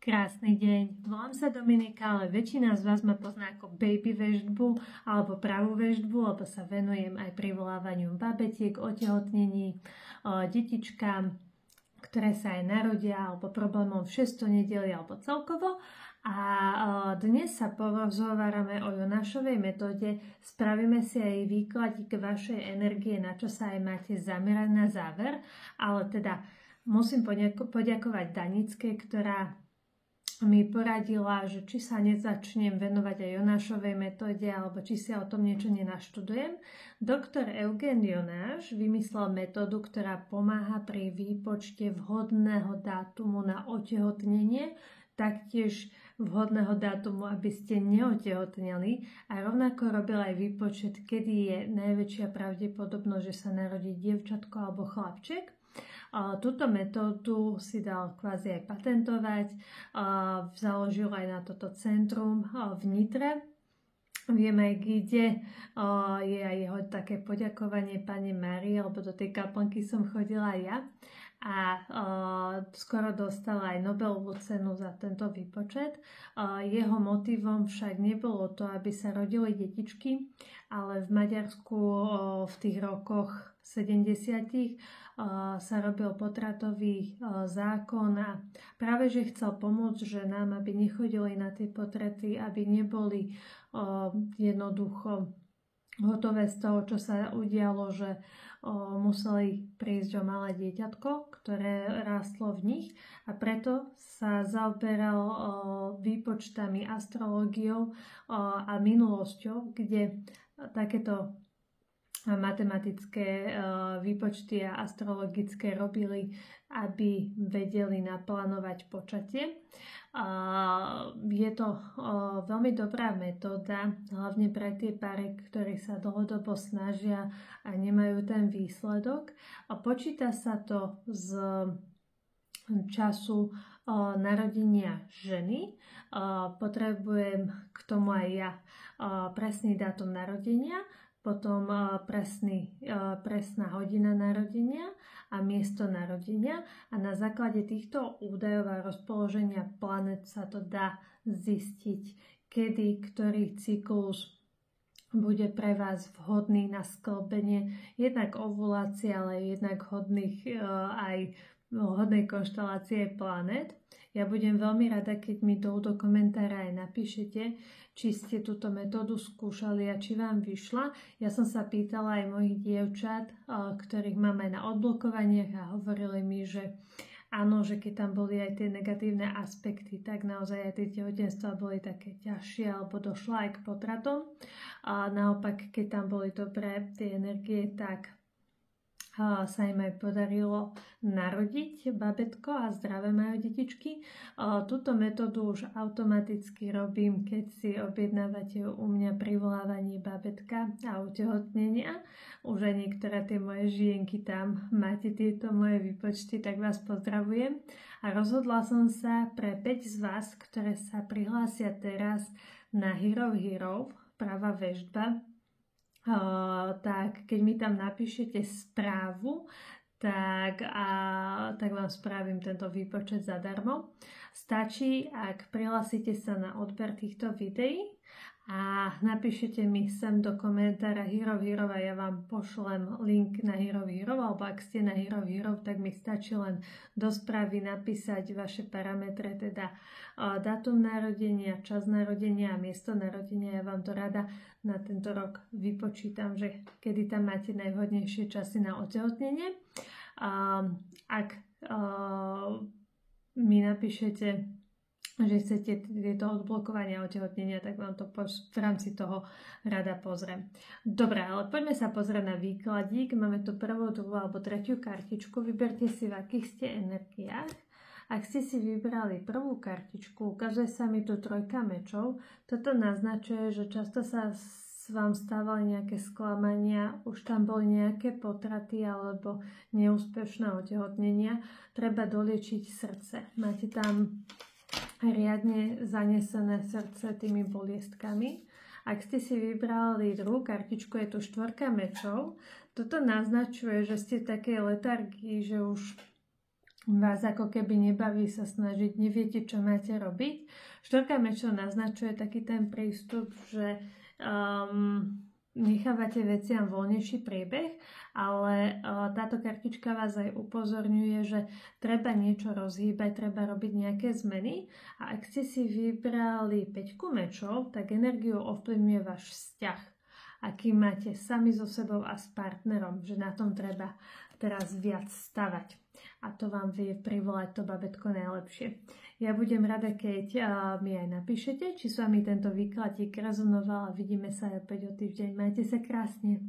Krásny deň. Volám sa Dominika, ale väčšina z vás ma pozná ako baby veštbu alebo pravú veštbu, lebo sa venujem aj privolávaniu babetiek, otehotnení, detičkám, ktoré sa aj narodia, alebo problémom v 6. nedeli, alebo celkovo. A dnes sa porozhovárame o Jonášovej metóde, spravíme si aj výkladík vašej energie, na čo sa aj máte zamerať na záver, ale teda musím poďakovať Daničke, ktorá mi poradila, že či sa nezačnem venovať aj Jonášovej metóde, alebo či si o tom niečo nenaštudujem. Doktor Eugen Jonáš vymyslel metódu, ktorá pomáha pri výpočte vhodného dátumu na otehotnenie, taktiež vhodného dátumu, aby ste neotehotneli, a rovnako robil aj výpočet, kedy je najväčšia pravdepodobnosť, že sa narodí dievčatko alebo chlapček. Túto metódu si dal kvázi aj patentovať, založil aj na toto centrum v Nitre. Viem aj, kde je aj jeho také poďakovanie pani Márii, lebo do tej kaplnky som chodila aj ja. A skoro dostala aj Nobelovú cenu za tento výpočet. Jeho motivom však nebolo to, aby sa rodili detičky, ale v Maďarsku v tých rokoch 70. sa robil potratový zákon a práve že chcel pomôcť ženám, aby nechodili na tie potraty, aby neboli jednoducho hotové z toho, čo sa udialo, že museli prísť o malé dieťatko, ktoré rástlo v nich, a preto sa zaoberal výpočtami, astrológiou a minulosťou, kde takéto matematické výpočty a astrologické robili, aby vedeli naplánovať počatie. Je to veľmi dobrá metóda, hlavne pre tie páry, ktorí sa dlhodobo snažia a nemajú ten výsledok. Počíta sa to z času narodenia ženy. Potrebujem k tomu aj ja presný dátum narodenia, potom presná hodina narodenia a miesto narodenia, a na základe týchto údajov a rozpoloženia planet sa to dá zistiť, kedy ktorý cyklus bude pre vás vhodný na sklbenie jednak ovulácie, ale jednak aj hodnej konštelácie planet. Ja budem veľmi rada, keď mi do komentára aj napíšete, či ste túto metódu skúšali a či vám vyšla. Ja som sa pýtala aj mojich dievčat, ktorých mám aj na odblokovaniach, a hovorili mi, že áno, že keď tam boli aj tie negatívne aspekty, tak naozaj aj tie tehotenstvá boli také ťažšie alebo došla aj k potratom. A naopak, keď tam boli dobré tie energie, tak sa im aj podarilo narodiť babetko a zdravé majú detičky. Túto metódu už automaticky robím, keď si objednávate u mňa privolávanie babetka a utehotnenia. Už aj niektoré tie moje žienky tam máte tieto moje výpočty, tak vás pozdravujem. A rozhodla som sa pre 5 z vás, ktoré sa prihlásia teraz na Hero Pravá veštba, tak keď mi tam napíšete správu, tak vám spravím tento výpočet zadarmo. Stačí, ak prihlásite sa na odber týchto videí a napíšete mi sem do komentára Hero a ja vám pošlem link na Hero, alebo ak ste na Hero, tak mi stačí len do správy napísať vaše parametre, teda dátum narodenia, čas narodenia a miesto narodenia. Ja vám to rada na tento rok vypočítam, že kedy tam máte najvhodnejšie časy na otehotnenie. Ak mi napíšete, že chcete tieto odblokovania otehotnenia, tak vám to v rámci toho rada pozriem. Dobre, ale poďme sa pozrieť na výkladík. Máme tu prvú, druhú alebo tretiu kartičku. Vyberte si, v akých ste energiách. Ak ste si vybrali prvú kartičku, ukazuje sa mi tu trojka mečov. Toto naznačuje, že často sa vám stávali nejaké sklamania, už tam boli nejaké potraty alebo neúspešné otehotnenia. Treba doliečiť srdce. Máte tam riadne zanesené srdce tými boliestkami. Ak ste si vybrali druhú kartičku, je tu štvorka mečov. Toto naznačuje, že ste v takej letargii, že už vás ako keby nebaví sa snažiť, neviete, čo máte robiť. Štvorka mečov naznačuje taký ten prístup, že nechávate veciam voľnejší priebeh, ale táto kartička vás aj upozorňuje, že treba niečo rozhýbať, treba robiť nejaké zmeny a ak ste si vybrali 5 mečov, tak energiu ovplyvňuje váš vzťah, aký máte sami so sebou a s partnerom, že na tom treba teraz viac stavať a to vám vie privolať to babetko najlepšie. Ja budem rada, keď mi aj napíšete, či s vami tento výkladík rezonoval a vidíme sa opäť o týždeň. Majte sa krásne.